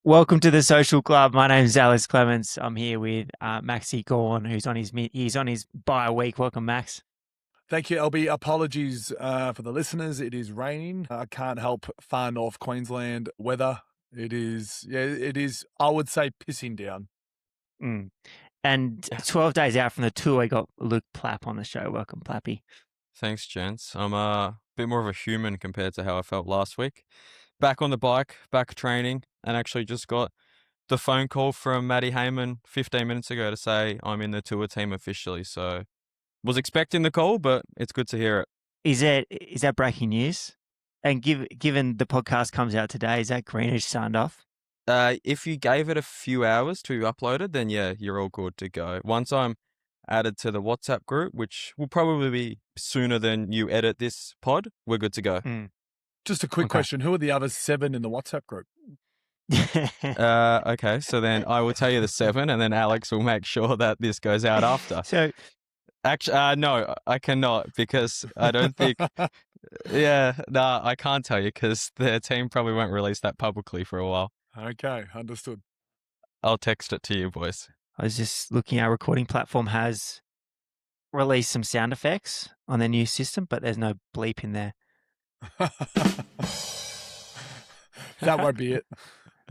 Welcome to the Social Club. My name is Alice Clements. I'm here with Maxi Gorn, who's on his bye week. Welcome, Max. Thank you, LB. Apologies for the listeners. It is raining. I can't help far north Queensland weather. It is, I would say, pissing down. And 12 days out from the tour, we got Luke Plapp on the show. Welcome, Plappy. Thanks, gents. I'm a bit more of a human compared to how I felt last week. Back on the bike, back training, and actually just got the phone call from Matty Heyman 15 minutes ago to say I'm in the tour team officially. So was expecting the call, but it's good to hear it. Is that breaking news? And given the podcast comes out today, is that greenish signed off? If you gave it a few hours to upload it, then yeah, you're all good to go. Once I'm added to the WhatsApp group, which will probably be sooner than you edit this pod, we're good to go. Just a quick question. Who are the other 7 in the WhatsApp group? Okay, so then I will tell you the 7 and then Alex will make sure that this goes out after. So, actually, no, I cannot because I don't think, I can't tell you because the team probably won't release that publicly for a while. Okay, understood. I'll text it to you, boys. I was just looking, our recording platform has released some sound effects on their new system, but there's no bleep in there. That won't be it.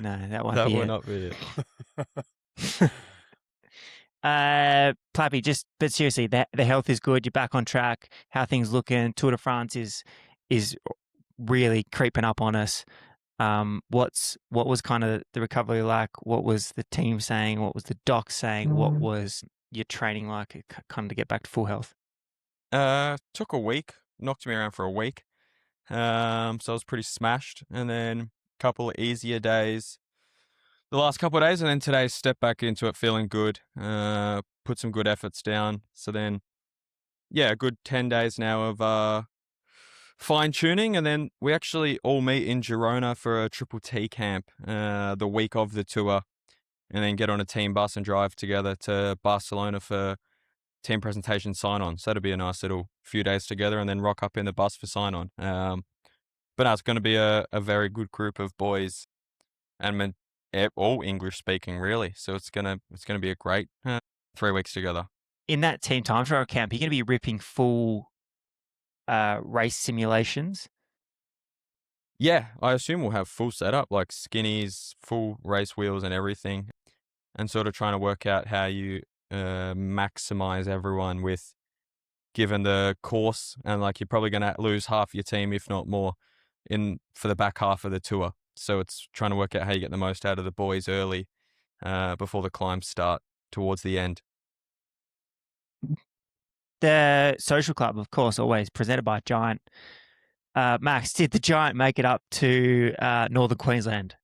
No, that won't That be will it. not be it. Plappy, but seriously, the health is good. You're back on track. How things looking? Tour de France is really creeping up on us. What was kind of the recovery like? What was the team saying? What was the doc saying? What was your training like kind of to get back to full health? Took a week, knocked me around for a week. So I was pretty smashed, and then a couple of easier days the last couple of days, and then today stepped back into it feeling good, put some good efforts down. So then, yeah, a good 10 days now of fine tuning, and then we actually all meet in Girona for a Triple T camp the week of the tour, and then get on a team bus and drive together to Barcelona for team presentation sign-on. So that'll be a nice little few days together and then rock up in the bus for sign-on. But no, it's going to be a very good group of boys and all English speaking really. So it's going to be a great 3 weeks together. In that team time trial camp, you're going to be ripping full race simulations? Yeah, I assume we'll have full setup, like skinnies, full race wheels and everything, and sort of trying to work out how you maximize everyone with given the course, and like you're probably going to lose half your team if not more for the back half of the tour. So it's trying to work out how you get the most out of the boys early before the climbs start towards the end. The Social Club, of course, always presented by Giant. Max, did the Giant make it up to Northern Queensland?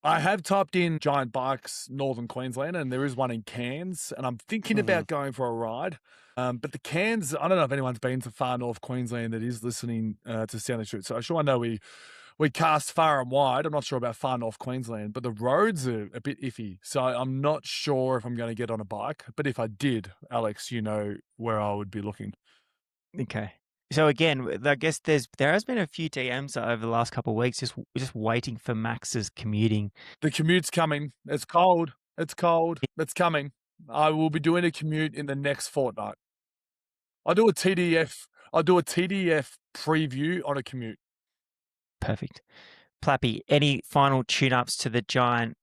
I have typed in Giant Bikes Northern Queensland, and there is one in Cairns, and I'm thinking about going for a ride. But the Cairns, I don't know if anyone's been to far north Queensland that is listening to Sounding Shoot. So sure, I know we cast far and wide. I'm not sure about far north Queensland, but the roads are a bit iffy. So I'm not sure if I'm going to get on a bike. But if I did, Alex, you know where I would be looking. Okay. So again, I guess there has been a few DMs over the last couple of weeks, just waiting for Max's commuting. The commute's coming. It's cold. It's cold. It's coming. I will be doing a commute in the next fortnight. I'll do a TDF preview on a commute. Perfect. Plappy, any final tune-ups to the Giant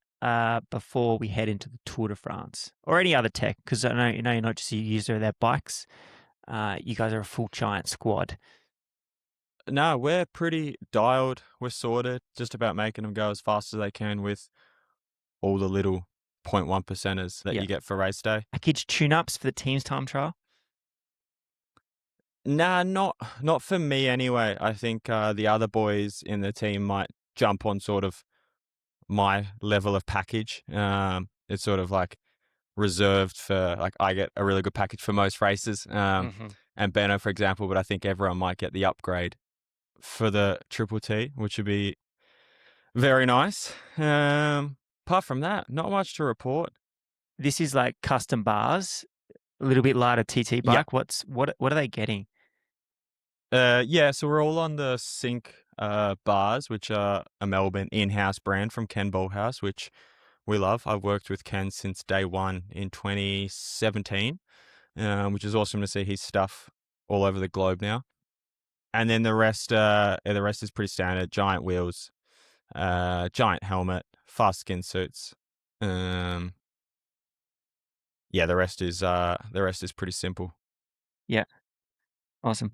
before we head into the Tour de France or any other tech? Because I know you're not just a user of their bikes. You guys are a full Giant squad. No, we're pretty dialed. We're sorted. Just about making them go as fast as they can with all the little 0.1 percenters that you get for race day. Package tune-ups for the team's time trial? Nah, not for me anyway. I think the other boys in the team might jump on sort of my level of package. It's sort of like reserved for, like, I get a really good package for most races. And Benno, for example, but I think everyone might get the upgrade for the Triple T, which would be very nice. Apart from that, not much to report. This is like custom bars, a little bit lighter TT bike. Yeah. What are they getting? So we're all on the Sync bars, which are a Melbourne in-house brand from Ken Ballhouse, which we love. I've worked with Ken since day one in 2017, which is awesome to see his stuff all over the globe now. And then the rest is pretty standard. Giant wheels, giant helmet, fast skin suits. The rest is pretty simple. Yeah. Awesome.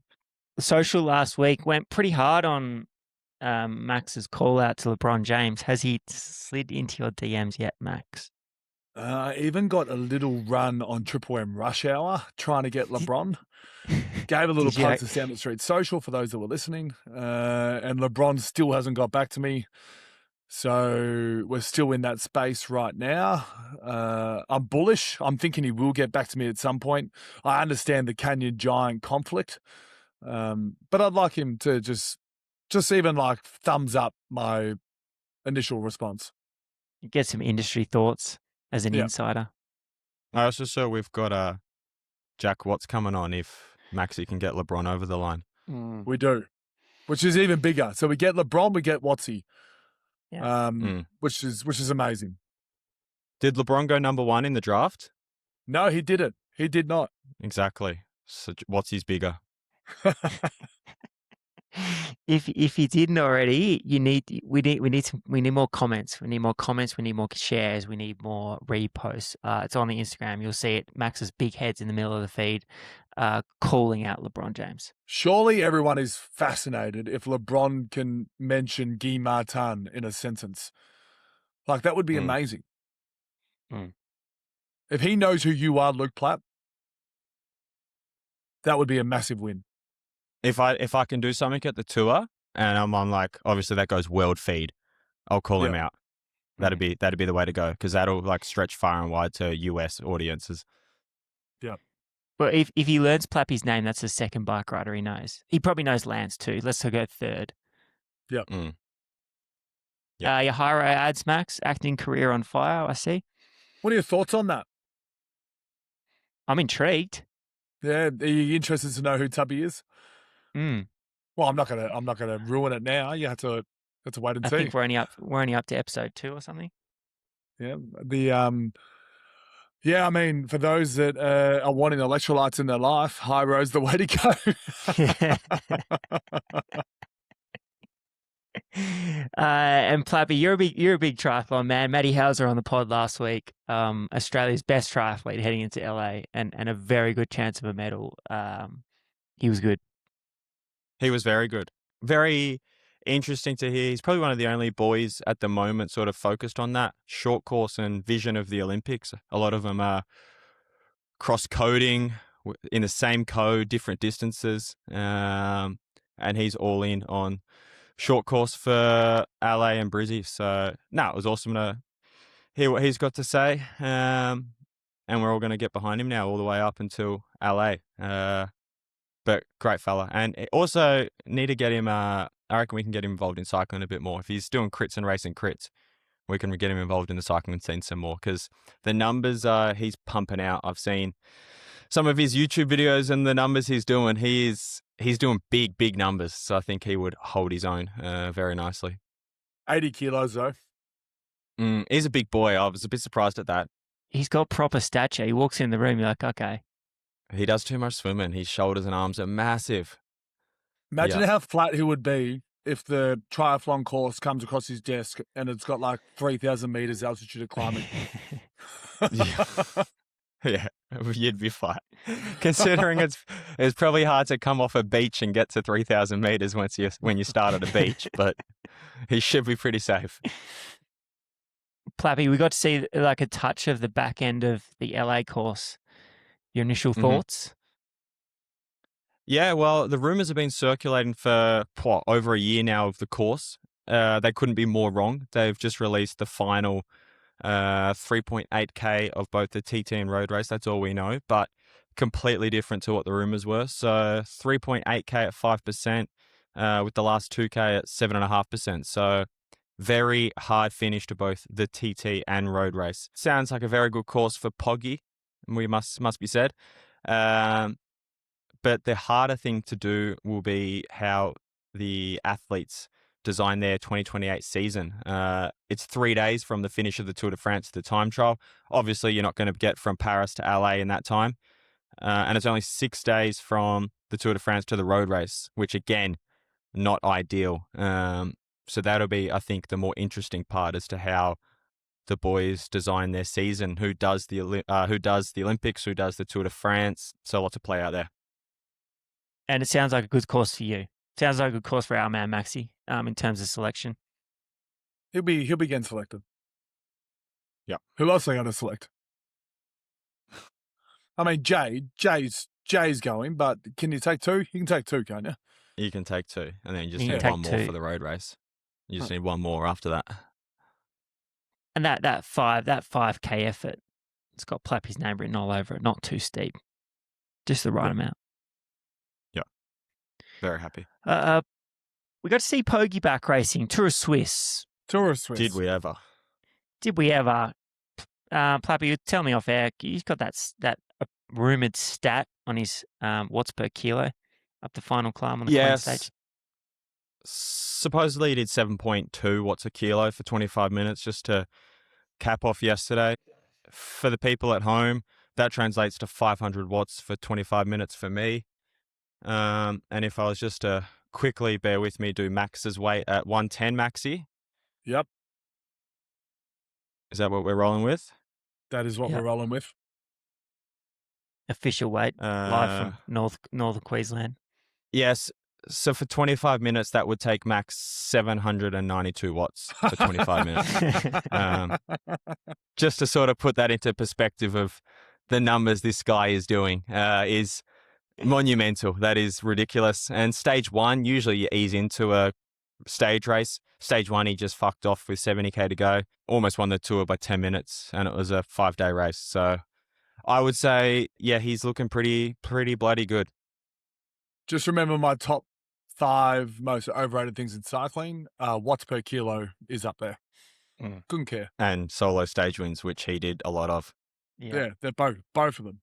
The social last week went pretty hard on Max's call out to LeBron James. Has he slid into your DMs yet, Max? Even got a little run on Triple M Rush Hour trying to get LeBron. Gave a little plug to Sound Street Social for those that were listening. And LeBron still hasn't got back to me. So we're still in that space right now. I'm bullish. I'm thinking he will get back to me at some point. I understand the Canyon Giant conflict. But I'd like him to just even like thumbs up my initial response. You get some industry thoughts as an insider. I also saw we've got Jack Watts coming on if Maxie can get LeBron over the line. We do, which is even bigger. So we get LeBron, we get Wattsy, which is amazing. Did LeBron go number one in the draft? No, he didn't. He did not. Exactly. So Wattsy's bigger. If you didn't already, we need more comments. We need more comments. We need more shares. We need more reposts. It's on the Instagram. You'll see it. Max's big heads in the middle of the feed, calling out LeBron James. Surely everyone is fascinated if LeBron can mention Guy Martin in a sentence. Like that would be amazing. If he knows who you are, Luke Plapp, that would be a massive win. If I can do something at the tour and I'm on like, obviously that goes world feed, I'll call him out. That'd be the way to go because that'll like stretch far and wide to US audiences. Yeah. Well, if he learns Plappy's name, that's the second bike rider he knows. He probably knows Lance too. Let's go third. Yeah. Your Hiro ads, Max, acting career on fire, I see. What are your thoughts on that? I'm intrigued. Yeah, are you interested to know who Tubby is? Well, I'm not gonna ruin it now. You have to wait and see. I think we're only up to episode 2 or something. Yeah. I mean, for those that are wanting electrolytes in their life, Hiro's the way to go. And Plappy, you're a big triathlon man. Matty Hauser on the pod last week. Australia's best triathlete heading into LA, and a very good chance of a medal. He was good. He was very good. Very interesting to hear. He's probably one of the only boys at the moment sort of focused on that short course and vision of the Olympics. A lot of them are cross-coding in the same code, different distances. And he's all in on short course for LA and Brizzy. So, it was awesome to hear what he's got to say. And we're all going to get behind him now all the way up until LA. But great fella. And also need to get him, I reckon we can get him involved in cycling a bit more. If he's doing crits and racing crits, we can get him involved in the cycling scene some more because the numbers he's pumping out. I've seen some of his YouTube videos and the numbers he's doing. He's doing big numbers. So I think he would hold his own very nicely. 80 kilos though. He's a big boy. I was a bit surprised at that. He's got proper stature. He walks in the room, you're like, okay. He does too much swimming. His shoulders and arms are massive. Imagine how flat he would be if the triathlon course comes across his desk and it's got like 3,000 meters altitude of climbing. Yeah, you'd be flat. Considering it's probably hard to come off a beach and get to 3,000 meters when you start at a beach, but he should be pretty safe. Plappy, we got to see like a touch of the back end of the LA course. Your initial thoughts? Yeah, well, the rumors have been circulating for over a year now of the course. They couldn't be more wrong. They've just released the final 3.8K of both the TT and road race. That's all we know, but completely different to what the rumors were. So 3.8K at 5%, with the last 2K at 7.5%. So very hard finish to both the TT and road race. Sounds like a very good course for Poggy, we must be said. But the harder thing to do will be how the athletes design their 2028 season. It's 3 days from the finish of the Tour de France to the time trial. Obviously, you're not going to get from Paris to LA in that time. And it's only 6 days from the Tour de France to the road race, which again, not ideal. So that'll be, I think, the more interesting part as to how the boys design their season. Who does the Olympics? Who does the Tour de France? So a lot to play out there. And it sounds like a good course for you. Sounds like a good course for our man Maxi. In terms of selection, He'll be getting selected. Yeah. Who else are they going to select? I mean, Jay's going, but can you take two? You can take two, can't you? You can take 2, and then you just You can need take one more 2. for the road race. You just need one more after that. And that 5K effort, it's got Plappy's name written all over it. Not too steep, just the right amount. Yeah, very happy. We got to see Pogie back racing Tour de Suisse. Tour de Suisse. Did we ever? Plappy, tell me off air. He's got that rumored stat on his watts per kilo up the final climb on the Queen stage. Supposedly he did 7.2 watts a kilo for 25 minutes just to cap off yesterday. For the people at home, that translates to 500 watts for 25 minutes for me. And if I was just to quickly, bear with me, do Max's weight at 110 Maxi. Yep. Is that what we're rolling with? That is what we're rolling with. Official weight, live from Northern Queensland. Yes. So for 25 minutes, that would take Max 792 watts for 25 minutes. Just to sort of put that into perspective of the numbers this guy is doing is monumental. That is ridiculous. And stage 1, usually you ease into a stage race. Stage 1, he just fucked off with 70k to go. Almost won the Tour by 10 minutes, and it was a 5-day race. So I would say, yeah, he's looking pretty bloody good. Just remember my top 5 most overrated things in cycling. Watts per kilo is up there. Couldn't care. And solo stage wins, which he did a lot of. Yeah, they're both of them.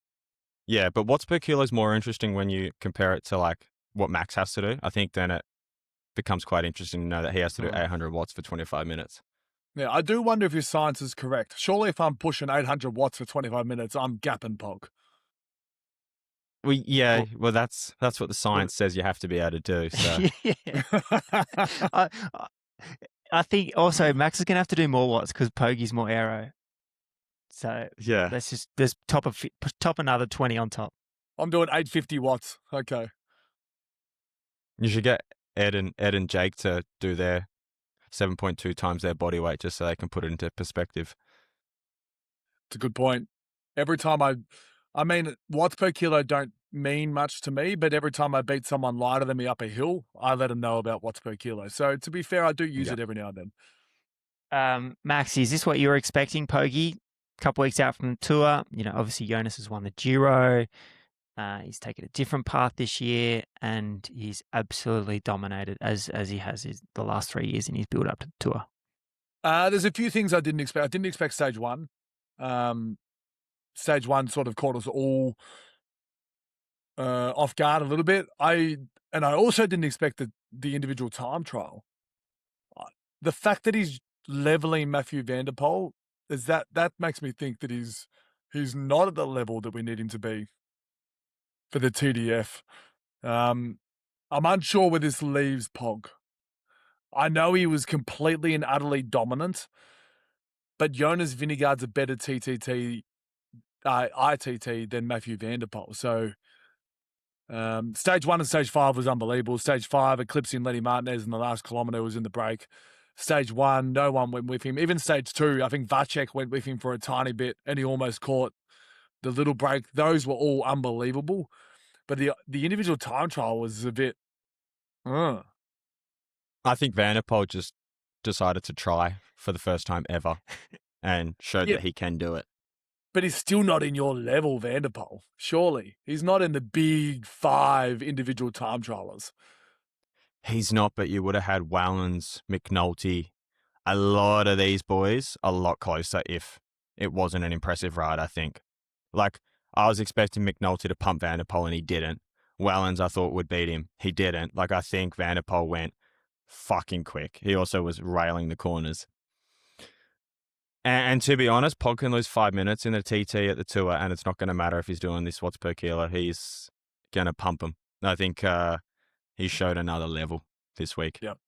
Yeah, but watts per kilo is more interesting when you compare it to like what Max has to do. I think then it becomes quite interesting to know that he has to do 800 watts for 25 minutes. Yeah, I do wonder if your science is correct. Surely if I'm pushing 800 watts for 25 minutes, I'm gapping Pog. Well, that's what the science says you have to be able to do. So. I think also Max is going to have to do more watts because Pogie's more aero. So yeah, there's top another 20 on top. I'm doing 850 watts. Okay. You should get Ed and Jake to do their 7.2 times their body weight just so they can put it into perspective. It's a good point. Every time I mean, watts per kilo don't mean much to me, but every time I beat someone lighter than me up a hill, I let them know about watts per kilo. So to be fair, I do use it every now and then. Maxi, is this what you were expecting, Pogie? A couple weeks out from the Tour, obviously Jonas has won the Giro. He's taken a different path this year, and he's absolutely dominated as he has the last 3 years in his build up to the Tour. There's a few things I didn't expect. I didn't expect stage 1. Stage 1 sort of caught us all off guard a little bit. I also didn't expect the individual time trial. The fact that he's leveling Mathieu van der Poel is that makes me think that he's not at the level that we need him to be for the TDF. I'm unsure where this leaves Pog. I know he was completely and utterly dominant, but Jonas Vingegaard's a better ITT than Mathieu van der Poel. So stage 1 and stage 5 was unbelievable. Stage 5, eclipsing Lenny Martinez in the last kilometre was in the break. Stage 1, no one went with him. Even stage 2, I think Vacek went with him for a tiny bit and he almost caught the little break. Those were all unbelievable. But the individual time trial was a bit... I think Van der Poel just decided to try for the first time ever and showed that he can do it. But he's still not in your level, Van der Poel. Surely. He's not in the big 5 individual time trialers. He's not, but you would have had Wallens, McNulty, a lot of these boys a lot closer if it wasn't an impressive ride, I think. Like, I was expecting McNulty to pump Van der Poel and he didn't. Wallens, I thought, would beat him. He didn't. Like, I think Van der Poel went fucking quick. He also was railing the corners. And to be honest, Pog can lose 5 minutes in the TT at the Tour, and it's not going to matter if he's doing this watts per kilo. He's going to pump him. I think he showed another level this week. Yep.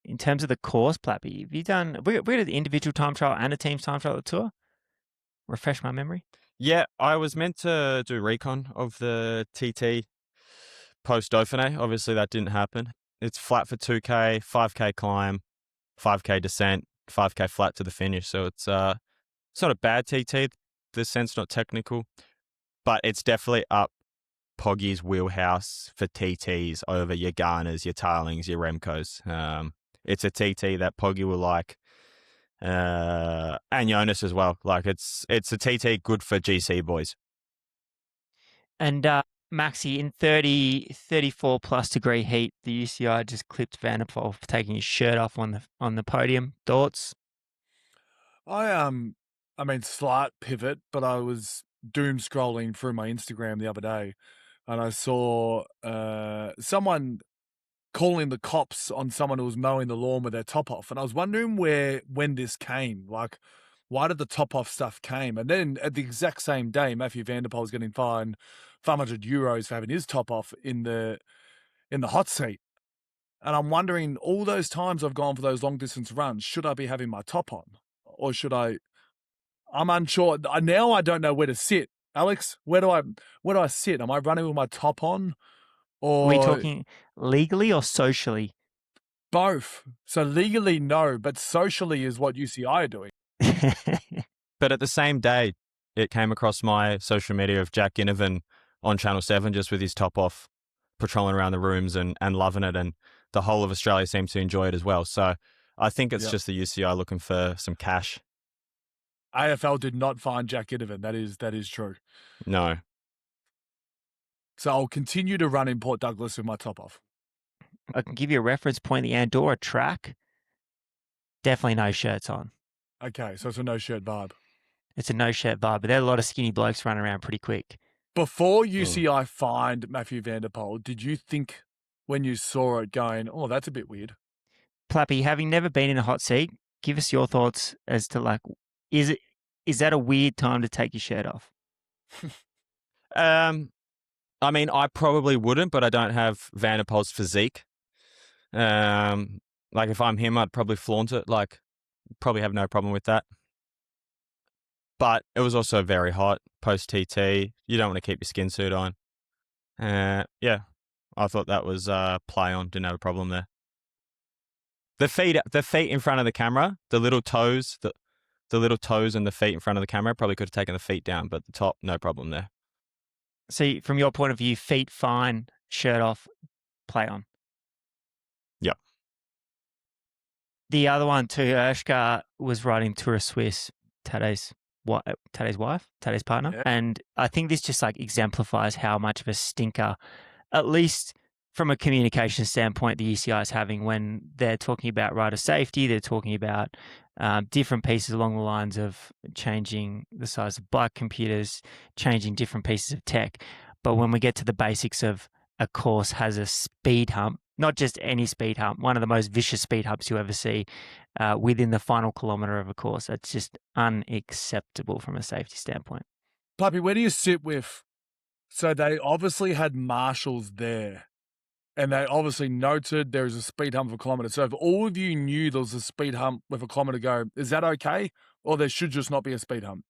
In terms of the course, Plappy, have you done? We did the individual time trial and a team's time trial at the Tour. Refresh my memory. Yeah, I was meant to do recon of the TT post Dauphiné. Obviously, that didn't happen. It's flat for 2K, 5K climb, 5K descent, 5K flat to the finish. So it's not a bad TT. The descent's not technical, but it's definitely up Poggy's wheelhouse for TTs over your Garners, your Tarlings, your Remcos. It's a TT that Poggy will like, and Jonas as well. Like it's a TT good for GC boys. And Maxi, in 34 plus degree heat, the UCI just clipped Van der Poel for taking his shirt off on the podium. Thoughts? I mean, slight pivot, but I was doom scrolling through my Instagram the other day, and I saw someone calling the cops on someone who was mowing the lawn with their top off, and I was wondering when this came. Like, why did the top off stuff came? And then at the exact same day, Matthew Van der Poel was getting fined €500 for having his top off in the hot seat. And I'm wondering, all those times I've gone for those long distance runs, should I be having my top on, or should I? I'm unsure. Now I don't know where to sit. Alex, where do I sit? Am I running with my top on, Are we or talking legally or socially? both? So legally, no, but socially is what UCI are doing. But at the same day, it came across my social media of Jack Ginnivan on Channel 7 just with his top off, patrolling around the rooms and loving it. And the whole of Australia seemed to enjoy it as well. So I think it's just the UCI looking for some cash. AFL did not find Jack Ginnivan. That is true. No. So I'll continue to run in Port Douglas with my top off. I can give you a reference point. The Andorra track, definitely no shirts on. Okay, so it's a no-shirt vibe. It's a no-shirt vibe, but there are a lot of skinny blokes running around pretty quick. Before UCI fined Matthew Van der Poel, did you think when you saw it going, oh, that's a bit weird? Plappy, having never been in a hot seat, give us your thoughts as to like, is that a weird time to take your shirt off? I mean, I probably wouldn't, but I don't have Van der Poel's physique. Like if I'm him, I'd probably flaunt it. Like, probably have no problem with that. But it was also very hot post TT. You don't want to keep your skin suit on. Yeah, I thought that was play on. Didn't have a problem there. The feet in front of the camera, the little toes, the little toes and the feet in front of the camera, probably could have taken the feet down, but the top, no problem there. So from your point of view, feet fine, shirt off, play on. Yep. The other one too, Ershka was riding Tour de Suisse, Tade's wife, Tade's partner. Yeah. And I think this just like exemplifies how much of a stinker, at least from a communication standpoint, the UCI is having when they're talking about rider safety. They're talking about different pieces along the lines of changing the size of bike computers, changing different pieces of tech. But when we get to the basics of a course has a speed hump, not just any speed hump, one of the most vicious speed humps you ever see within the final kilometre of a course, it's just unacceptable from a safety standpoint. Puppy, where do you sit with? So they obviously had marshals there. And they obviously noted there is a speed hump of a kilometre. So if all of you knew there was a speed hump with a kilometre to go, is that okay? Or there should just not be a speed hump?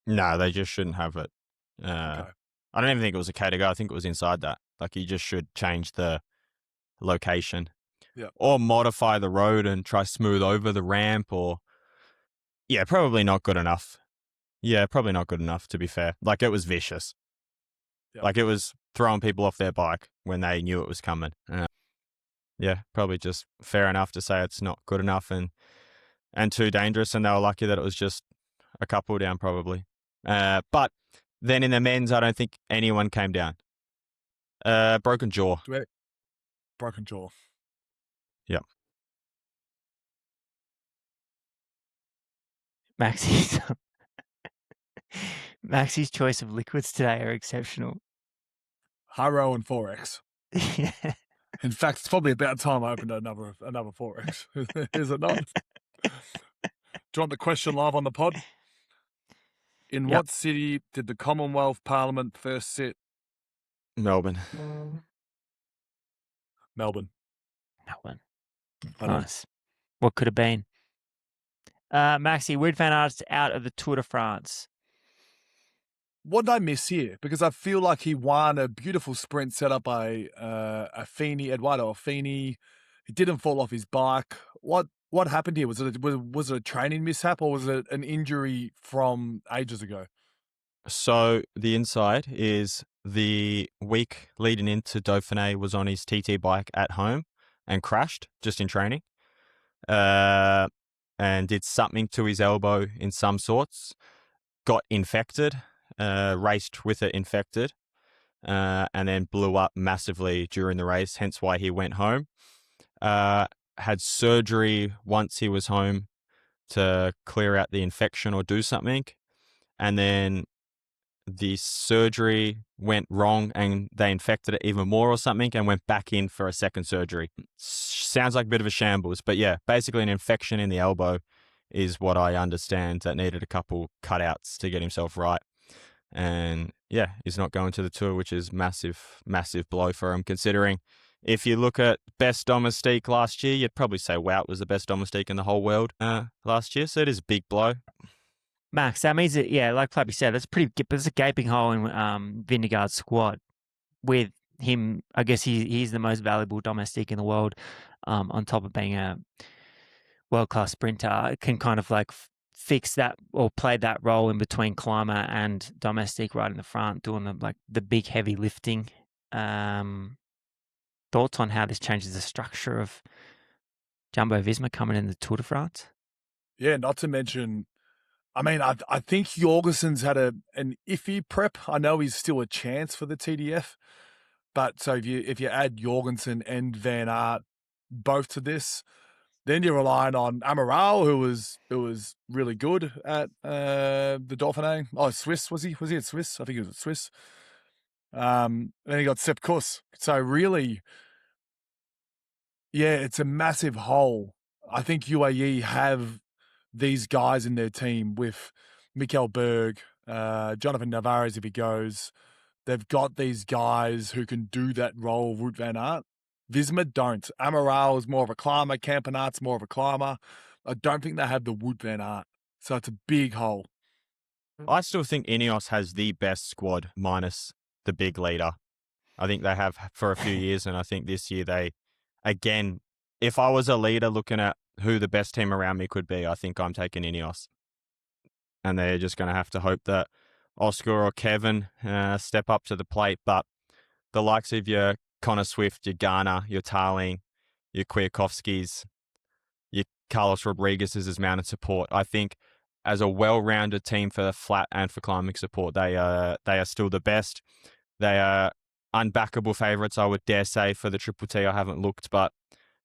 No, they just shouldn't have it. Okay. I don't even think it was okay to go. I think it was inside that. Like you just should change the location. Yeah. Or modify the road and try smooth over the ramp or... Yeah, probably not good enough. Yeah, probably not good enough, to be fair. Like, it was vicious. Yeah. Like, it was throwing people off their bike when they knew it was coming. Yeah, probably just fair enough to say it's not good enough and too dangerous, and they were lucky that it was just a couple down, probably. But then in the men's, I don't think anyone came down. Broken jaw. Broken jaw. Yep. Maxi's choice of liquids today are exceptional. Haro and 4X. In fact, it's probably about time I opened another 4X. Is it not? Do you want the question live on the pod? In Yep. what city did the Commonwealth Parliament first sit? Melbourne. Melbourne. Melbourne. I know. Nice. What could have been? Maxi, Wout van Aert's out of the Tour de France. What did I miss here? Because I feel like he won a beautiful sprint set up by Eduardo Affini. He didn't fall off his bike. What happened here? Was it a training mishap or was it an injury from ages ago? So the inside is the week leading into Dauphiné was on his TT bike at home and crashed just in training. And did something to his elbow in some sorts, got infected, raced with it infected, and then blew up massively during the race, hence why he went home. Had surgery once he was home to clear out the infection or do something. And then the surgery went wrong and they infected it even more or something and went back in for a second surgery. Sounds like a bit of a shambles, but yeah, basically an infection in the elbow is what I understand that needed a couple cutouts to get himself right. And yeah, he's not going to the Tour, which is massive, massive blow for him, considering if you look at best domestique last year, you'd probably say Wout was the best domestique in the whole world last year. So it is a big blow. Max, that means that, yeah, like Plappy said, there's a gaping hole in Vingegaard's squad. With him, I guess he's the most valuable domestique in the world, on top of being a world-class sprinter. Can kind of like fix that or play that role in between climber and domestique right in the front, doing the big heavy lifting. Thoughts on how this changes the structure of Jumbo Visma coming in the Tour de France? Yeah, not to mention, I mean, I think Jorgensen's had an iffy prep. I know he's still a chance for the TDF, but so if you add Jorgensen and Van Aert both to this, then you're relying on Amaral, who was really good at the Dauphiné. Oh, Swiss was he? Was he at Swiss? I think he was at Swiss. Then you got Sepp Kuss. So really, yeah, it's a massive hole. I think UAE have these guys in their team with Mikkel Berg, Jonathan Navarez if he goes. They've got these guys who can do that role of Wout van Aert. Visma don't. Amaral is more of a climber. Campenaert's more of a climber. I don't think they have the Wout van Aert. So it's a big hole. I still think Ineos has the best squad minus the big leader. I think they have for a few years, and I think this year they, again, if I was a leader looking at who the best team around me could be, I think I'm taking Ineos. And they're just going to have to hope that Oscar or Kevin step up to the plate. But the likes of your Connor Swift, your Garner, your Tarling, your Kwiatkowskis, your Carlos Rodriguez as mounted support, I think as a well-rounded team for the flat and for climbing support, they are still the best. They are unbackable favourites, I would dare say, for the Triple T. I haven't looked, but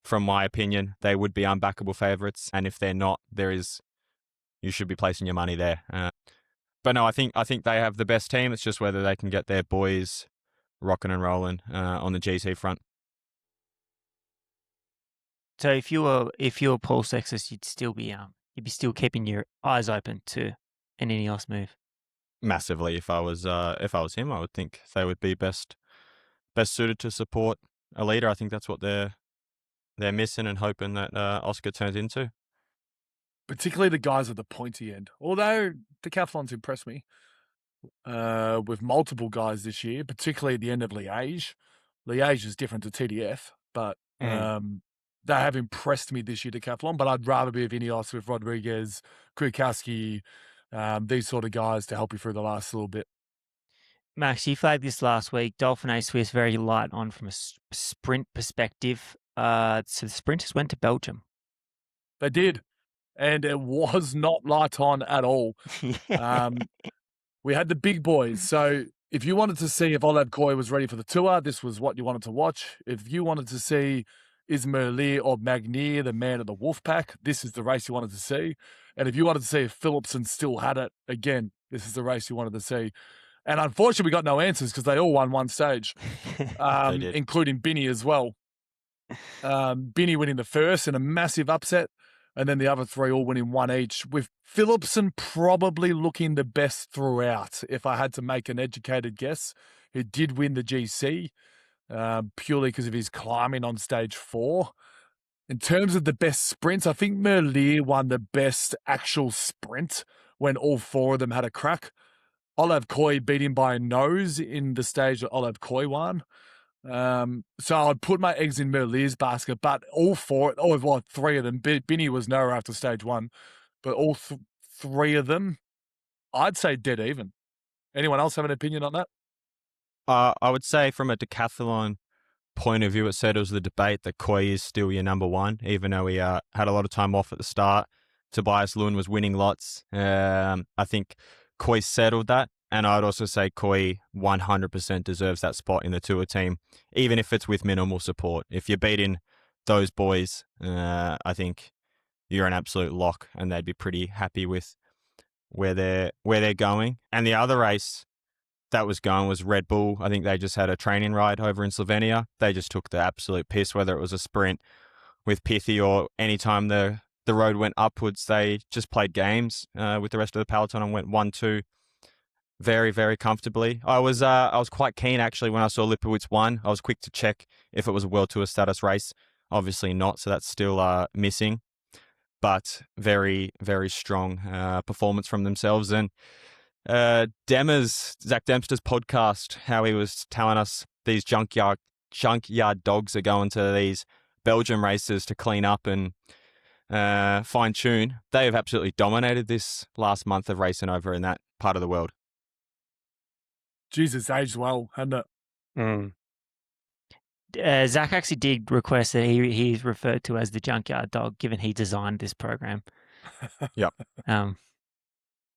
from my opinion, they would be unbackable favourites. And if they're not, you should be placing your money there. But no, I think they have the best team. It's just whether they can get their boys rocking and rolling on the GC front. So if you were Paul Sextus, you'd be keeping your eyes open to an Ineos move. Massively. If I was him, I would think they would be best suited to support a leader. I think that's what they're missing and hoping that Oscar turns into. Particularly the guys at the pointy end. Although Decathlon's impressed me with multiple guys this year, particularly at the end of Liège. Liège is different to TDF, but they have impressed me this year, Decathlon. But I'd rather be with Ineos with Rodriguez, Kwiatkowski, these sort of guys to help you through the last little bit. Max, you flagged this last week. Dauphiné Swiss very light on from a sprint perspective. So the sprinters went to Belgium. They did. And it was not light on at all. We had the big boys. So if you wanted to see if Olav Kooij was ready for the Tour, this was what you wanted to watch. If you wanted to see is Merlier or Magnier the man of the wolf pack, this is the race you wanted to see. And if you wanted to see if Philipsen still had it, again, this is the race you wanted to see. And unfortunately, we got no answers because they all won one stage, They did. including Binny as well. Binny winning the first in a massive upset, and then the other three all winning one each, with Philipsen probably looking the best throughout, if I had to make an educated guess. He did win the GC purely because of his climbing on stage 4. In terms of the best sprints, I think Merlier won the best actual sprint when all 4 of them had a crack. Olav Kooij beat him by a nose in the stage that Olav Kooij won. So I'd put my eggs in Merlier's basket, but all 3 of them, Binny was nowhere after stage 1, but all 3 of them, I'd say dead even. Anyone else have an opinion on that? I would say from a decathlon point of view, it said it was the debate that Kooij is still your number 1, even though he had a lot of time off at the start. Tobias Lund was winning lots. I think Kooij settled that, and I'd also say Kooij 100% deserves that spot in the Tour team, even if it's with minimal support. If you're beating those boys, I think you're an absolute lock, and they'd be pretty happy with where they're going. And the other race that was going was Red Bull. I think they just had a training ride over in Slovenia. They just took the absolute piss, whether it was a sprint with Pithy or anytime the road went upwards, they just played games with the rest of the peloton and went 1-2 very, very comfortably. I was quite keen actually when I saw Lipowitz won. I was quick to check if it was a World Tour status race. Obviously not, so that's still missing. But very, very strong performance from themselves. And Zach Dempster's podcast, how he was telling us these junkyard dogs are going to these Belgium races to clean up and fine tune. They have absolutely dominated this last month of racing over in that part of the world. Jesus, aged well, hadn't it? Zach actually did request that he's referred to as the junkyard dog, given he designed this program. Yep.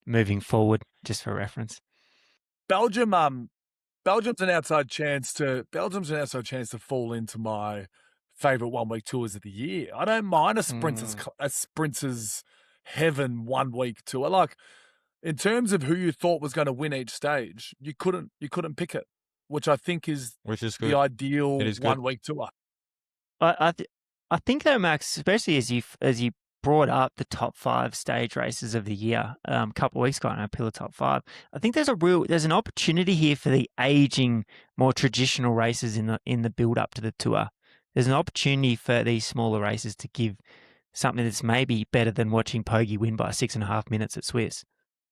Moving forward, just for reference. Belgium's an outside chance to fall into my favorite 1 week tours of the year. I don't mind a sprinter's heaven 1 week tour. Like, in terms of who you thought was going to win each stage, you couldn't pick it, which I think is good. The ideal 1 week tour. I think though, Max, especially as you brought up the top 5 stage races of the year a couple of weeks ago, and Pillar Top 5. I think there's an opportunity here for the aging, more traditional races in the build up to the tour. There's an opportunity for these smaller races to give something that's maybe better than watching Pogi win by 6.5 minutes at Swiss.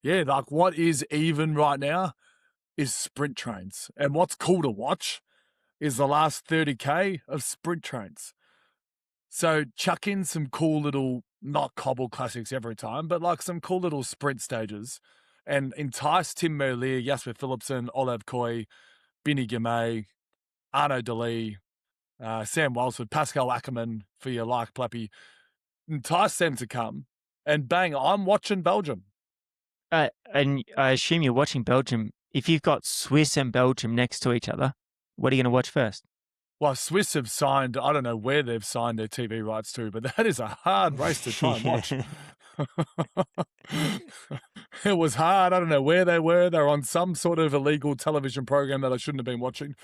Yeah, like what is even right now is sprint trains. And what's cool to watch is the last 30K of sprint trains. So chuck in some cool little, not cobble classics every time, but like some cool little sprint stages and entice Tim Merlier, Jasper Philipsen, Olav Kooij, Binny Girmay, Arnaud Delis, Sam Walsford, Pascal Ackermann for your like Plappy. Entice them to come and bang, I'm watching Belgium. And I assume you're watching Belgium. If you've got Swiss and Belgium next to each other, what are you going to watch first? Well, Swiss have signed, I don't know where they've signed their TV rights to, but that is a hard race to try and watch. It was hard. I don't know where they were. They were on some sort of illegal television program that I shouldn't have been watching.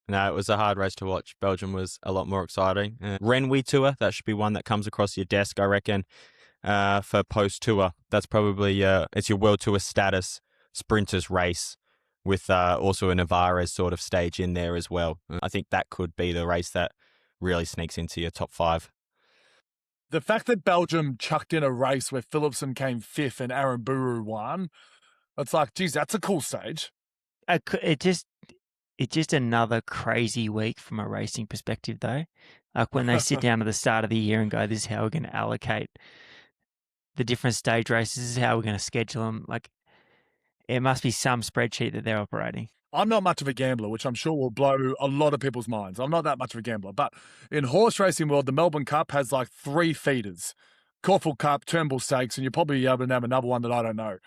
No, it was a hard race to watch. Belgium was a lot more exciting. Rennes Tour, that should be one that comes across your desk, I reckon, for post-tour. That's probably it's your World Tour status sprinters race with also a Navarez sort of stage in there as well. I think that could be the race that really sneaks into your top 5. The fact that Belgium chucked in a race where Philipsen came 5th and Aaron Buru won, it's like, geez, that's a cool stage. It's just another crazy week from a racing perspective, though. Like when they sit down at the start of the year and go, this is how we're going to allocate the different stage races, this is how we're going to schedule them. Like, it must be some spreadsheet that they're operating. I'm not much of a gambler, which I'm sure will blow a lot of people's minds. I'm not that much of a gambler. But in horse racing world, the Melbourne Cup has like 3 feeders. Caulfield Cup, Turnbull Stakes, and you'll probably be able to name another one that I don't know.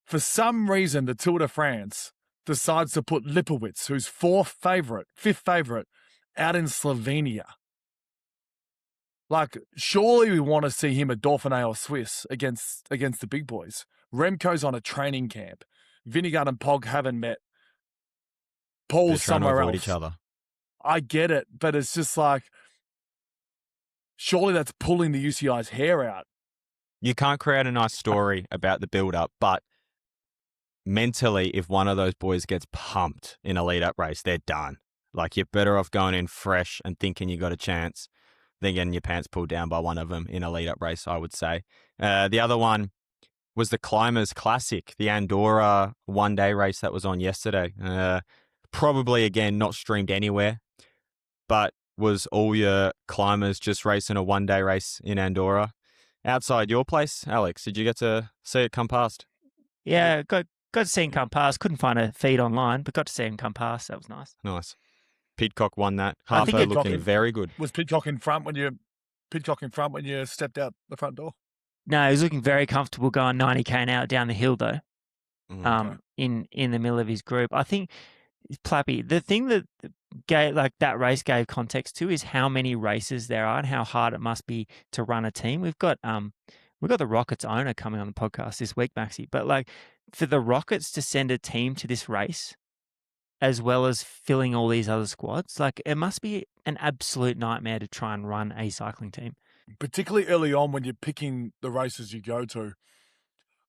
For some reason, the Tour de France decides to put Lipowitz, who's 5th favourite, out in Slovenia. Like, surely we want to see him at Dauphiné or Swiss against the big boys. Remco's on a training camp. Vingegaard and Pog haven't met. Paul's trying to somewhere avoid else. each other. I get it, but it's just like, surely that's pulling the UCI's hair out. You can't create a nice story about the build-up, but mentally, if one of those boys gets pumped in a lead-up race, they're done. Like, you're better off going in fresh and thinking you got a chance than getting your pants pulled down by one of them in a lead-up race, I would say. The other one was the Climbers Classic, the Andorra one-day race that was on yesterday. Probably, again, not streamed anywhere, but was all your climbers just racing a one-day race in Andorra? Outside your place, Alex, did you get to see it come past? Yeah, got to see him come past. Couldn't find a feed online, but got to see him come past. That was nice. Nice. Pidcock won that. I think Harper Pidcock looking very good. Was Pidcock in front when you stepped out the front door? No, he was looking very comfortable going 90k an hour down the hill though. Okay. In the middle of his group. I think Plappy, the thing that gave that race gave context to is how many races there are and how hard it must be to run a team. We've got the Rockets owner coming on the podcast this week, Maxi. But for the Rockets to send a team to this race, as well as filling all these other squads, it must be an absolute nightmare to try and run a cycling team. Particularly early on when you're picking the races you go to,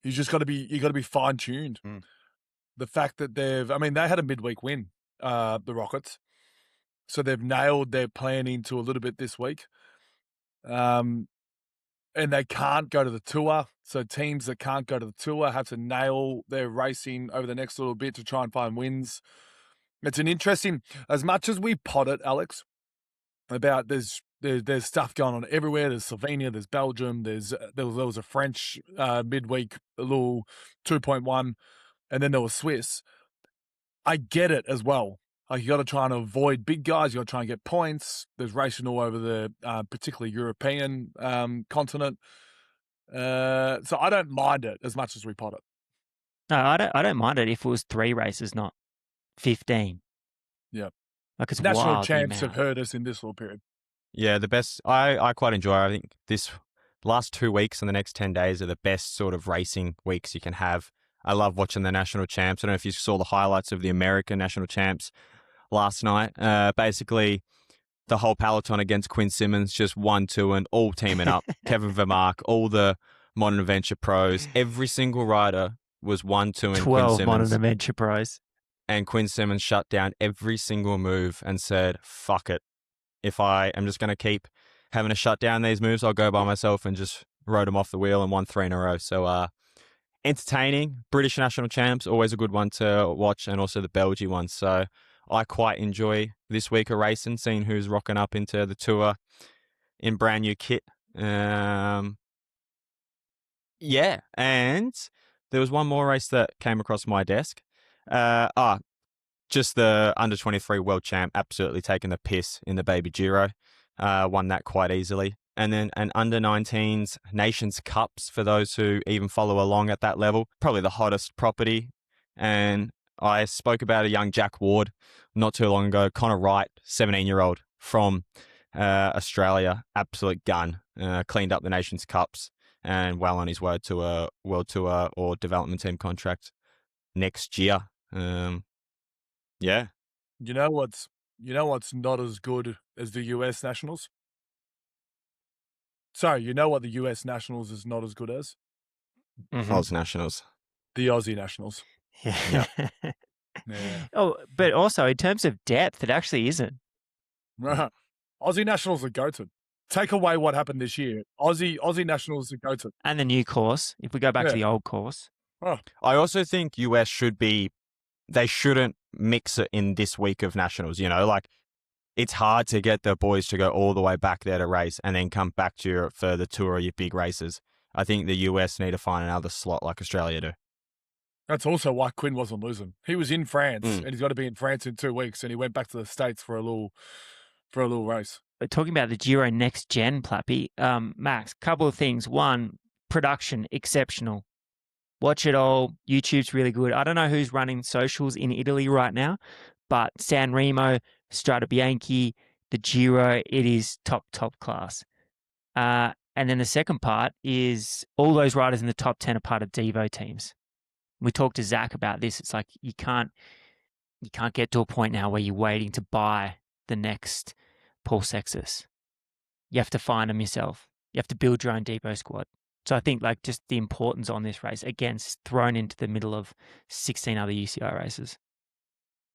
you got to be fine tuned. The fact that they had a midweek win, the Rockets, so they've nailed their planning to a little bit this week. And they can't go to the tour. So teams that can't go to the tour have to nail their racing over the next little bit to try and find wins. It's an interesting, as much as we pot it, Alex, about there's stuff going on everywhere. There's Slovenia, there's Belgium, there was a French midweek, a little 2.1, and then there was Swiss. I get it as well. You got to try and avoid big guys. You got to try and get points. There's racing all over the particularly European continent. So I don't mind it as much as we pot it. No, I don't mind it if it was 3 races, not 15. Yeah. It's National wild, champs have hurt us in this little period. Yeah, the best. I quite enjoy. I think this last 2 weeks and the next 10 days are the best sort of racing weeks you can have. I love watching the national champs. I don't know if you saw the highlights of the American national champs last night. Basically, the whole peloton against Quinn Simmons, just 1-2 and all teaming up. Kevin Vermaak, all the Modern Adventure pros, every single rider was 1-2 and Quinn 12 Simmons. Modern Adventure pros. And Quinn Simmons shut down every single move and said, fuck it. If I am just going to keep having to shut down these moves, I'll go by myself, and just rode them off the wheel and won 3 in a row. So entertaining. British national champs, always a good one to watch, and also the Belgian one. So I quite enjoy this week of racing, seeing who's rocking up into the tour in brand new kit. Yeah, and there was one more race that came across my desk. Just the under-23 world champ, absolutely taking the piss in the Baby Giro. Won that quite easily. And then an under-19s Nations Cups, for those who even follow along at that level. Probably the hottest property. And I spoke about a young Jack Ward not too long ago. Connor Wright, 17-year-old from Australia. Absolute gun. Cleaned up the Nations Cups and well on his way to a World Tour or development team contract next year. Yeah. You know what's not as good as the US Nationals? Sorry, you know what the US Nationals is not as good as? Oz Nationals. The Aussie Nationals. Yeah. Yeah. Oh, but also in terms of depth, it actually isn't. Aussie Nationals are goated. Take away what happened this year. Aussie Nationals are goated. And the new course, if we go back to the old course. Oh. I also think US they shouldn't mix it in this week of nationals. It's hard to get the boys to go all the way back there to race and then come back to Europe for the tour or your big races. I think the US need to find another slot like Australia do. That's also why Quinn wasn't losing. He was in France and he's got to be in France in 2 weeks, and he went back to the States for a little race. But talking about the Giro Next Gen, Plappy, Max, couple of things. One, production, exceptional. Watch it all. YouTube's really good. I don't know who's running socials in Italy right now, but San Remo, Strade Bianche, the Giro, it is top class. And then the second part is all those riders in the top 10 are part of Devo teams. We talked to Zach about this. It's like you can't you can't get to a point now where you're waiting to buy the next Paul Sextus. You have to find them yourself. You have to build your own depot squad. So I think like just the importance on this race, again, thrown into the middle of 16 other UCI races.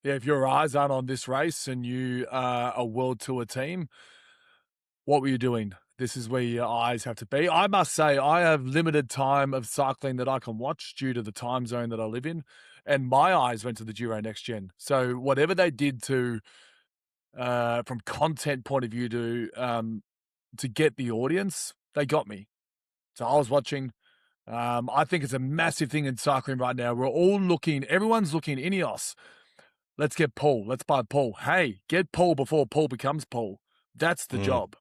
Yeah, if your eyes aren't on this race and you are a World Tour team, what were you doing? This is where your eyes have to be. I must say, I have limited time of cycling that I can watch due to the time zone that I live in. And my eyes went to the Giro Next Gen. So whatever they did to, from content point of view to get the audience, they got me. So I was watching. I think it's a massive thing in cycling right now. We're all looking, everyone's looking, Ineos. Let's get Paul. Let's buy Paul. Hey, get Paul before Paul becomes Paul. That's the job.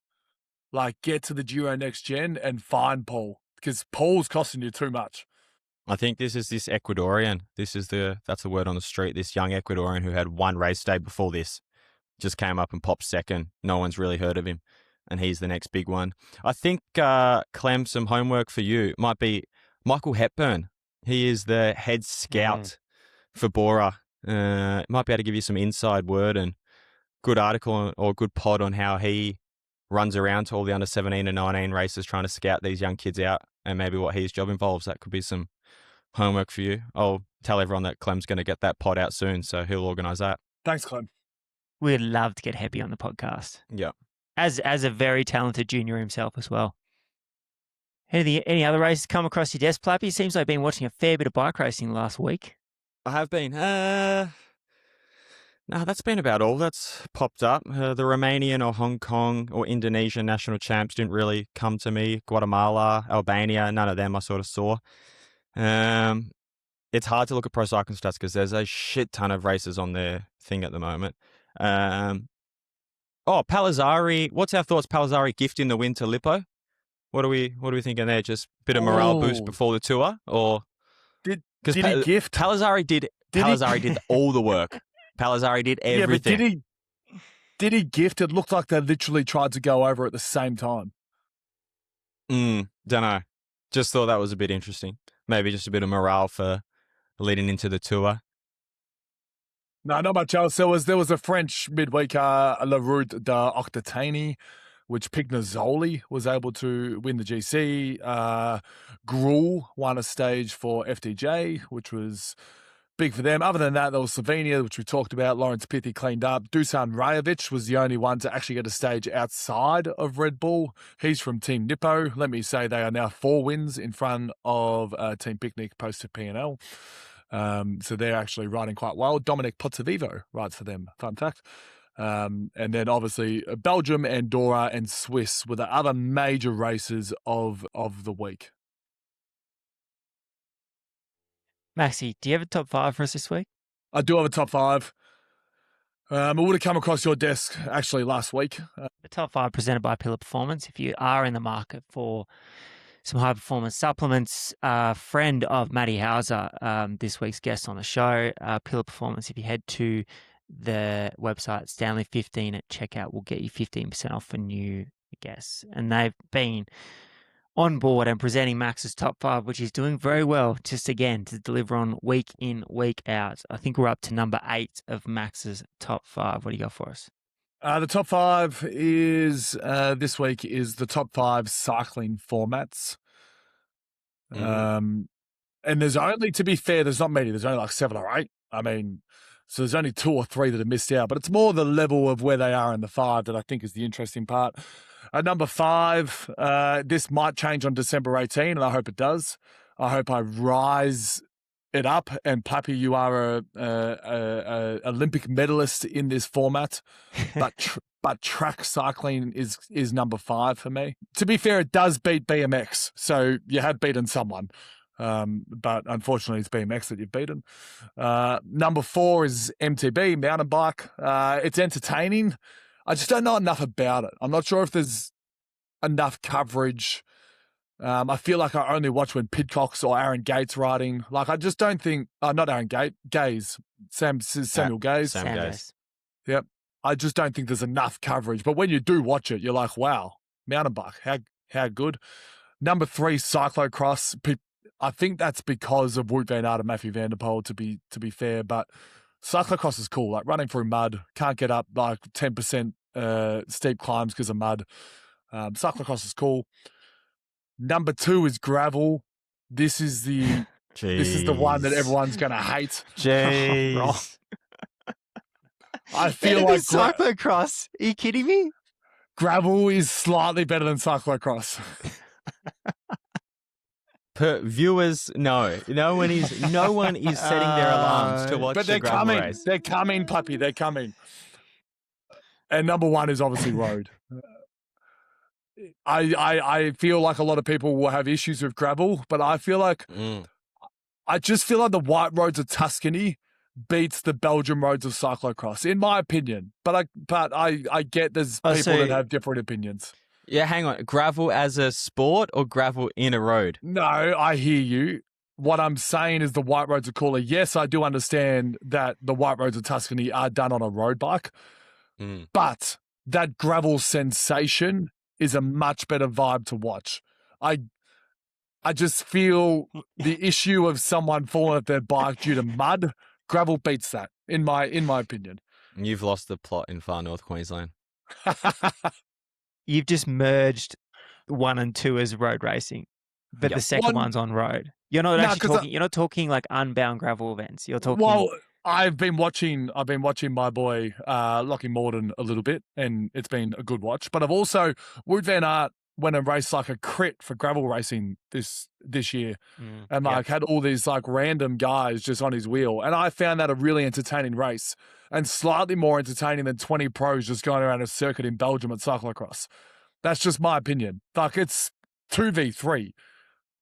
Like, get to the Giro Next Gen and find Paul, because Paul's costing you too much. I think this Ecuadorian. That's the word on the street. This young Ecuadorian who had one race day before this just came up and popped second. No one's really heard of him, and he's the next big one. I think, Clem, some homework for you might be Michael Hepburn. He is the head scout for Bora. Might be able to give you some inside word and good article or good pod on how he runs around to all the under 17 and 19 races trying to scout these young kids out, and maybe what his job involves. That could be some homework for you. I'll tell everyone that Clem's going to get that pod out soon, so he'll organise that. Thanks, Clem. We'd love to get Heppy on the podcast. Yeah. As a very talented junior himself as well. Any other races come across your desk, Plappy? Seems like I've been watching a fair bit of bike racing last week. I have been. No, that's been about all that's popped up. The Romanian or Hong Kong or Indonesian national champs didn't really come to me. Guatemala, Albania, none of them I sort of saw. It's hard to look at pro cycling stats because there's a shit ton of races on their thing at the moment. Palazzari. What's our thoughts? Palazzari gifting the win to Lippo. What are we thinking there? Just a bit of morale boost before the tour, or did he gift? Palazzari did all the work. Palazzari did everything. Yeah, but did he gift? It looked like they literally tried to go over at the same time. Don't know. Just thought that was a bit interesting. Maybe just a bit of morale for leading into the tour. No, not much else. There was a French midweek, La Route d'Occitanie, which Pignazoli was able to win the GC. Gruel won a stage for FDJ, which was big for them. Other than that, there was Slovenia, which we talked about. Lawrence Pithy cleaned up. Dusan Rajovic was the only one to actually get a stage outside of Red Bull. He's from Team Nippo. Let me say they are now 4 wins in front of Team Picnic posted P&L. So they're actually riding quite well. Dominic Pozzovivo rides for them, fun fact. And then obviously Belgium, Andorra, and Swiss were the other major races of the week. Maxi, do you have a top 5 for us this week? I do have a top 5. It would have come across your desk actually last week. The top 5 presented by Pillar Performance. If you are in the market for some high performance supplements, friend of Matty Hauser, this week's guest on the show, Pillar Performance. If you head to the website Stanley15 at checkout, will get you 15% off for new guests. And they've been on board and presenting Max's top 5, which is doing very well, just again to deliver on week in, week out. I think we're up to number 8 of Max's top 5. What do you got for us? The top 5 is this week is the top 5 cycling formats. And there's only, to be fair, there's not many. There's only like 7 or 8. I mean, so there's only 2 or 3 that are missed out, but it's more the level of where they are in the 5 that I think is the interesting part. At number 5, this might change on December 18, and I hope it does. I hope I rise it up. And Plappy, you are a Olympic medalist in this format, but track cycling is number 5 for me. To be fair, it does beat BMX, so you have beaten someone. But unfortunately, it's BMX that you've beaten. Number 4 is MTB, mountain bike. It's entertaining. I just don't know enough about it. I'm not sure if there's enough coverage. I feel like I only watch when Pidcock's or Aaron Gates riding. Like, I just don't think, not Aaron Gaze, Samuel Gaze. Sam Gaze. Yep. I just don't think there's enough coverage. But when you do watch it, you're like, wow, mountain bike, how good. Number 3, cyclocross. I think that's because of Wout van Aert and Matthew van der Poel, to be fair. But cyclocross is cool. Like running through mud, can't get up like 10% steep climbs because of mud. Cyclocross is cool. Number 2 is gravel. This is the one that everyone's gonna hate. Jeez. I feel Better like than cyclocross. Are you kidding me? gravel is slightly better than cyclocross. Viewers, no one is setting their alarms to watch But the they're gravel coming. race. They're coming, puppy. They're coming. And number 1 is obviously road. I feel like a lot of people will have issues with gravel, but I feel like I just feel like the white roads of Tuscany beats the Belgian roads of cyclocross, in my opinion. But I get there's people that have different opinions. Yeah, hang on. Gravel as a sport or gravel in a road? No, I hear you. What I'm saying is the white roads are cooler. Yes, I do understand that the white roads of Tuscany are done on a road bike, but that gravel sensation is a much better vibe to watch. I just feel the issue of someone falling off their bike due to mud, gravel beats that, in my opinion. You've lost the plot in far north Queensland. You've just merged 1 and 2 as road racing, but the second one's on road. You're not actually talking. You're not talking like unbound gravel events. You're talking. Well, I've been watching my boy Lockie Morden a little bit, and it's been a good watch. But I've also Wout van Aert went and raced like a crit for gravel racing this year, and like had all these like random guys just on his wheel, and I found that a really entertaining race, and slightly more entertaining than 20 pros just going around a circuit in Belgium at cyclocross. That's just my opinion. Like it's 2v3,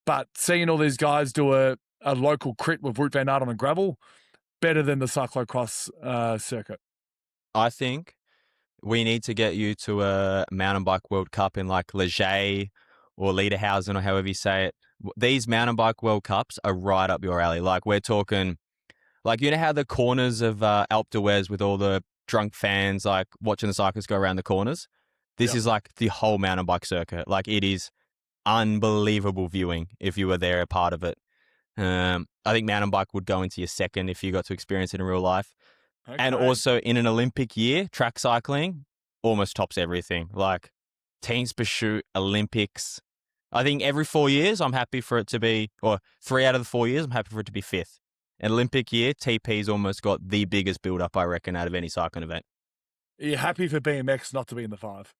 but seeing all these guys do a local crit with Wout van Aert on a gravel, better than the cyclocross circuit. I think we need to get you to a mountain bike World Cup in like Leger or Lederhausen or however you say it. These mountain bike World Cups are right up your alley. Like we're talking, like you know how the corners of Alpe d'Huez with all the drunk fans like watching the cyclists go around the corners? This is like the whole mountain bike circuit. Like it is unbelievable viewing if you were there a part of it. I think mountain bike would go into your second if you got to experience it in real life. Okay. And also in an Olympic year, track cycling almost tops everything. Like teams pursuit, Olympics. I think every 4 years I'm happy for it to be, or 3 out of the 4 years I'm happy for it to be 5th. An Olympic year, TP's almost got the biggest build-up, I reckon, out of any cycling event. Are you happy for BMX not to be in the 5?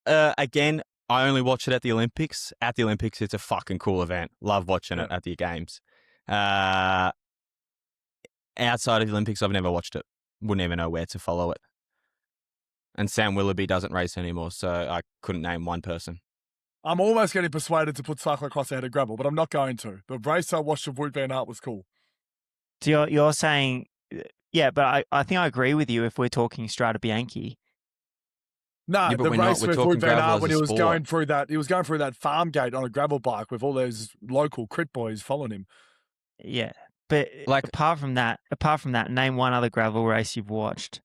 Again, I only watch it at the Olympics. At the Olympics, it's a fucking cool event. Love watching it at the games. Outside of the Olympics, I've never watched it. Wouldn't even know where to follow it. And Sam Willoughby doesn't race anymore, so I couldn't name one person. I'm almost getting persuaded to put cyclocross ahead of gravel, but I'm not going to. The race I watched of Wout van Aert was cool. So you're saying, yeah, but I think I agree with you if we're talking Strade Bianche. No, the race with Wout van Aert when he was going through that farm gate on a gravel bike with all those local crit boys following him. Yeah, but like apart from that, name one other gravel race you've watched.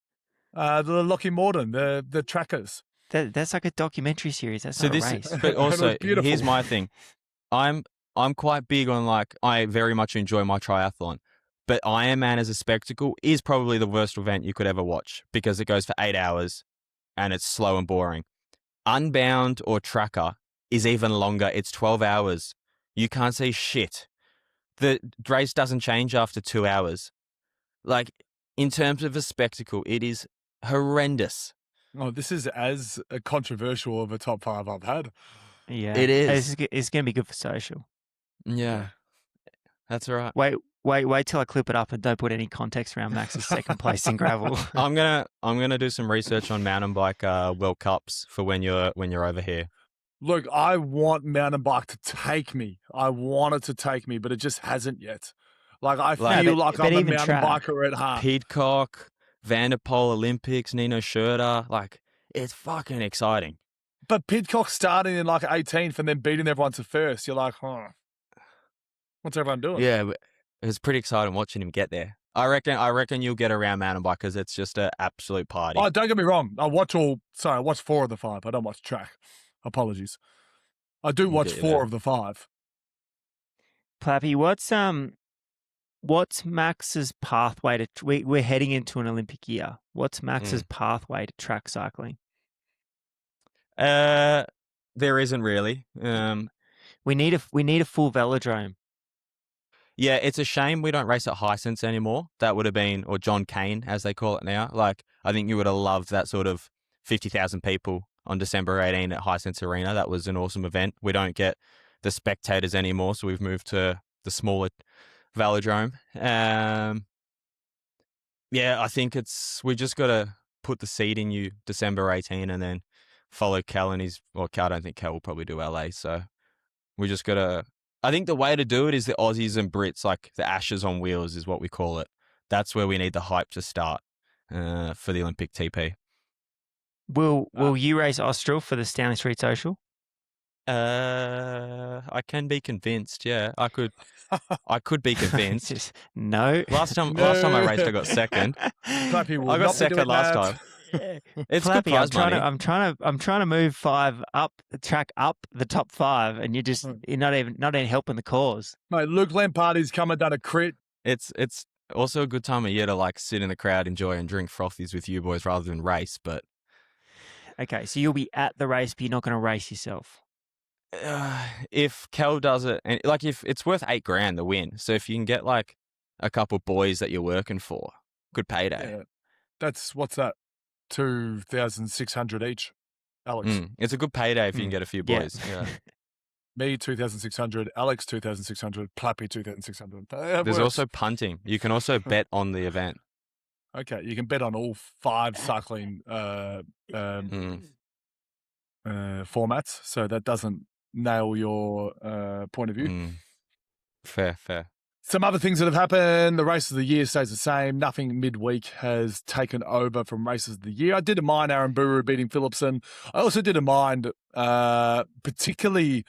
The Lockie Morden, the trackers. That's like a documentary series. That's not a race. But also, here's my thing. I'm quite big on like I very much enjoy my triathlon, but Ironman as a spectacle is probably the worst event you could ever watch because it goes for 8 hours. And it's slow and boring. Unbound or tracker is even longer. It's 12 hours. You can't see shit. The race doesn't change after 2 hours. Like, in terms of a spectacle, it is horrendous. Oh, this is as controversial of a top 5 I've had. Yeah. It is. It's going to be good for social. Yeah. That's right. Wait till I clip it up and don't put any context around Max's second place in gravel. I'm gonna do some research on mountain bike World Cups for when you're over here. Look, I want mountain bike to take me. I want it to take me, but it just hasn't yet. Like I feel like I'm a mountain biker at heart. Pidcock, Van der Poel Olympics, Nino Schurter, like it's fucking exciting. But Pidcock starting in like 18th and then beating everyone to first, you're like, what's everyone doing? Yeah. It was pretty exciting watching him get there. I reckon you'll get around mountain bike because it's just an absolute party. Oh, don't get me wrong. I watch 4 of the 5. I don't watch track. Apologies. I do watch 4 of the 5. Plappy, What's Max's pathway to? We're heading into an Olympic year. What's Max's Mm. pathway to track cycling? There isn't really. We need a full velodrome. Yeah, it's a shame we don't race at Hisense anymore. That would have been, or John Cain, as they call it now. Like, I think you would have loved that sort of 50,000 people on December 18 at Hisense Arena. That was an awesome event. We don't get the spectators anymore, so we've moved to the smaller velodrome. Yeah, I think we just got to put the seed in you December 18 and then follow Cal and Cal, I don't think Cal will probably do LA. So we just got to, I think the way to do it is the Aussies and Brits, like the Ashes on wheels is what we call it. That's where we need the hype to start for the Olympic TP. Will you race Austral for the Stanley Street Social? I can be convinced. Yeah, I could be convinced. No. Last time I raced, I got second. Plappy will I got not be second doing last that. time. It's Plappy, good prize money. I'm trying to move 5 up the track, up the top 5, and you're not even helping the cause. Mate, Luke Lamparty's come and done a crit. It's also a good time of year to like sit in the crowd, enjoy and drink frothies with you boys rather than race. But okay, so you'll be at the race, but you're not going to race yourself. If Kel does it, and like if it's worth $8,000 the win, so if you can get like a couple boys that you're working for, good payday. Yeah. That's what's that? 2,600 each, Alex. It's a good payday if you can get a few boys. Yeah. Me 2,600, Alex 2,600, Plappy 2,600. There's also punting. You can also bet on the event. Okay, you can bet on all 5 cycling formats, so that doesn't nail your point of view. Fair. Some other things that have happened, the race of the year stays the same. Nothing midweek has taken over from races of the year. I didn't mind Aaron Buru beating Philipsen. I also didn't mind particularly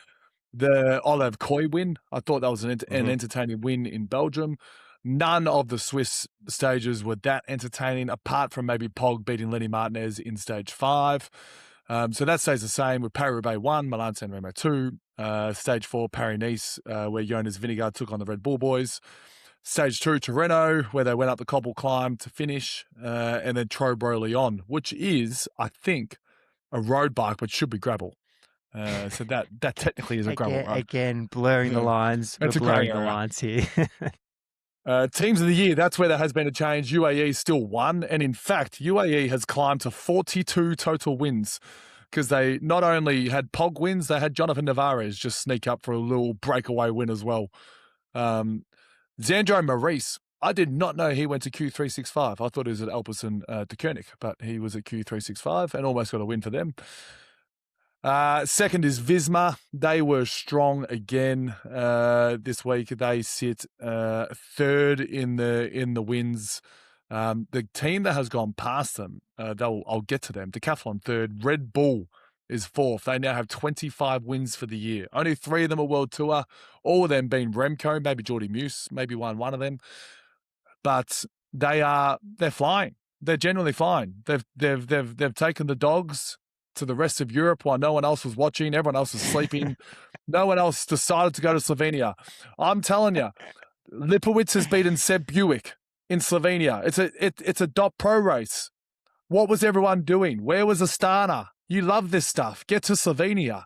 the Olive Kooij win. I thought that was an entertaining win in Belgium. None of the Swiss stages were that entertaining, apart from maybe Pog beating Lenny Martinez in stage 5. So that stays the same with Paris-Roubaix 1, Milan-San Remo 2, stage 4, Paris-Nice, where Jonas Vingegaard took on the Red Bull boys. Stage 2, Tirreno, where they went up the cobble climb to finish, and then Trobro-Lyon, which is, I think, a road bike, but should be gravel. So that technically is a gravel run. Again, blurring the lines. We're blurring the lines here. Teams of the year, that's where there has been a change. UAE still won. And in fact, UAE has climbed to 42 total wins because they not only had Pog wins, they had Jonathan Navarez just sneak up for a little breakaway win as well. Xandro Maurice, I did not know he went to Q365. I thought he was at Alpecin de Koenig, but he was at Q365 and almost got a win for them. Second is Visma. They were strong again this week. They sit third in the wins. The team that has gone past them, I'll get to them. Decathlon third. Red Bull is fourth. They now have 25 wins for the year. Only 3 of them are World Tour. All of them being Remco, maybe Jordy Muse, maybe won one of them. But they're flying. They're generally flying. They've taken the dogs to the rest of Europe while no one else was watching. Everyone else was sleeping. No one else decided to go to Slovenia. I'm telling you, Lipowitz has beaten Seb Buick in Slovenia. It's a dot pro race. What was everyone doing? Where was Astana? You love this stuff. Get to Slovenia.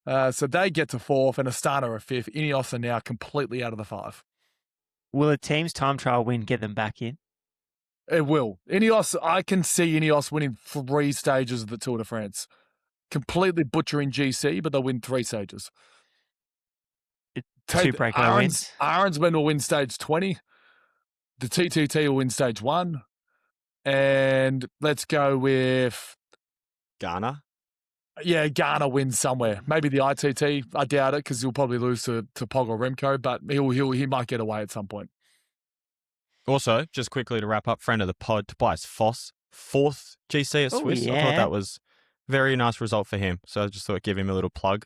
So they get to 4th and Astana are 5th. Ineos are now completely out of the 5. Will a team's time trial win get them back in? It will. Ineos, I can see Ineos winning 3 stages of the Tour de France. Completely butchering GC, but they'll win 3 stages. 2 breakaway wins. Aronsman will win stage 20. The TTT will win stage 1. And let's go with Ghana. Yeah, Ghana wins somewhere. Maybe the ITT. I doubt it because he'll probably lose to Pog or Remco, but he might get away at some point. Also, just quickly to wrap up, friend of the pod, Tobias Foss, 4th GC at Swiss. Yeah. I thought that was a very nice result for him. So I just thought I'd give him a little plug.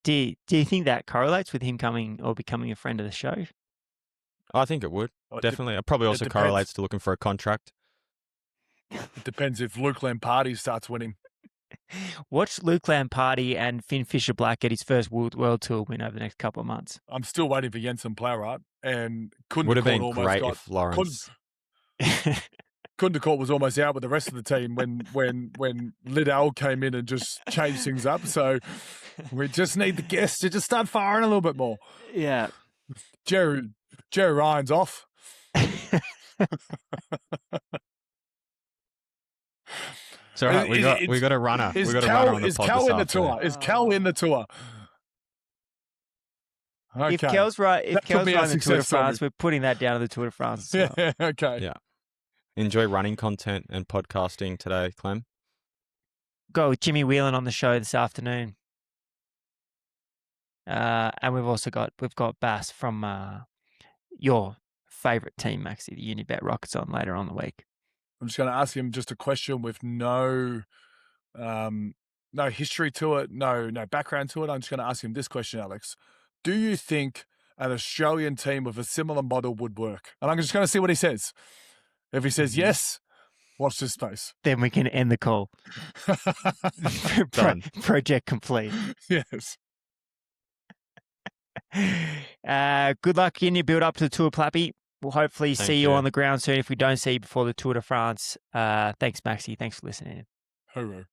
Do you think that correlates with him coming or becoming a friend of the show? I think it would. Definitely. It probably also correlates to looking for a contract. It depends if Luke Lamparty starts winning. Watch Luke Lamparty and Finn Fisher-Black get his first World Tour win over the next couple of months. I'm still waiting for Jensen Plowright and Would have been almost great got if Lawrence. Kundecourt was almost out with the rest of the team when Liddell came in and just changed things up. So we just need the guests to just start firing a little bit more. Yeah. Jerry Ryan's off. It's all right. We got a runner. We got a runner on the pod Cal this in the afternoon. tour? Is Cal in the tour? Okay. If Kel's right, That could be our running the Tour de success story. France, we're putting that down to the Tour de France. As well. Yeah. Okay. Yeah. Enjoy running content and podcasting today, Clem. Go with Jimmy Whelan on the show this afternoon. And we've got Bass from your favourite team, Maxi, the Unibet Rockets, on later on the week. I'm just going to ask him just a question with no history to it, no background to it. I'm just going to ask him this question, Alex. Do you think an Australian team with a similar model would work? And I'm just going to see what he says. If he says yes, watch this space. Then we can end the call. Done. Project complete. Yes. Good luck in your build up to the Tour, Plappy. We'll hopefully Thank see you you. on the ground soon if we don't see you before the Tour de France. Thanks, Maxi. Thanks for listening. Hooroo.